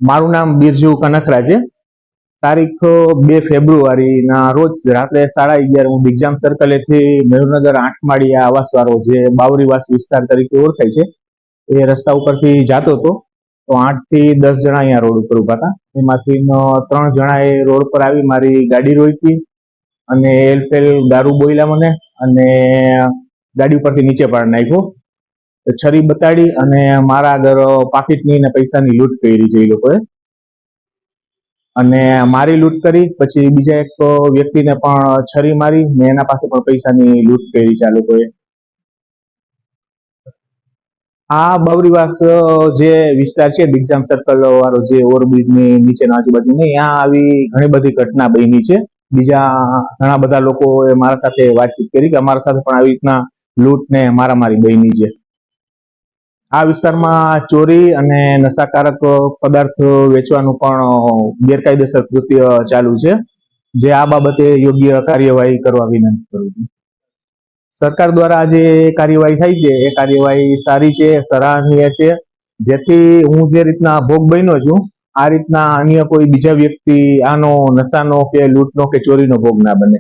મારું નામ બિરજુ કનકરા છે. તારીખ 2 ફેબ્રુઆરીના રોજ રાત્રે 11:30 હું દિગ્જામ સર્કલેથી મયુરનગર 8 માળિયા આવાસવાળો જે બાવરીવાસ વિસ્તાર તરીકે ઓળખાય છે એ રસ્તા ઉપરથી જાતો હતો. તો 8 થી 10 જણા અહીંયા રોડ ઉપર ઉભા હતા. એમાંથી 3 જણાએ રોડ પર આવી મારી ગાડી રોકી અને એલફેલ દારૂ બોલ્યા મને અને ગાડી ઉપરથી નીચે પાડી નાખ્યો. છરી બતાડી અને મારા આગળ પાકીટની ને પૈસાની લૂંટ કરી છે એ લોકોએ. અને મારી લૂંટ કરી પછી બીજા એક વ્યક્તિને પણ છરી મારી ને એના પાસે પણ પૈસાની લૂંટ કરી છે આ લોકોએ. આ બાવરીવાસ જે વિસ્તાર છે દિગ્જામ સર્કલ વાળો જે ઓવરબ્રિજની નીચેનો આજુબાજુ ને ત્યાં આવી ઘણી બધી ઘટના બની છે. બીજા ઘણા બધા લોકોએ મારા સાથે વાતચીત કરી કે અમારા સાથે પણ આવી રીતના લૂંટ ને મારામારી બની છે. આ વિસ્તારમાં ચોરી અને નશાકારક પદાર્થ વેચવાનું પણ ગેરકાયદેસર કૃત્ય ચાલુ છે, જે આ બાબતે યોગ્ય કાર્યવાહી કરવા વિનંતી કરું છું. સરકાર દ્વારા જે કાર્યવાહી થાય છે એ કાર્યવાહી સારી છે, સરાહનીય છે, જેથી હું જે રીતના ભોગ બન્યો છું આ રીતના અન્ય કોઈ બીજા વ્યક્તિ આનો નશાનો કે લૂંટનો કે ચોરીનો ભોગ ના બને.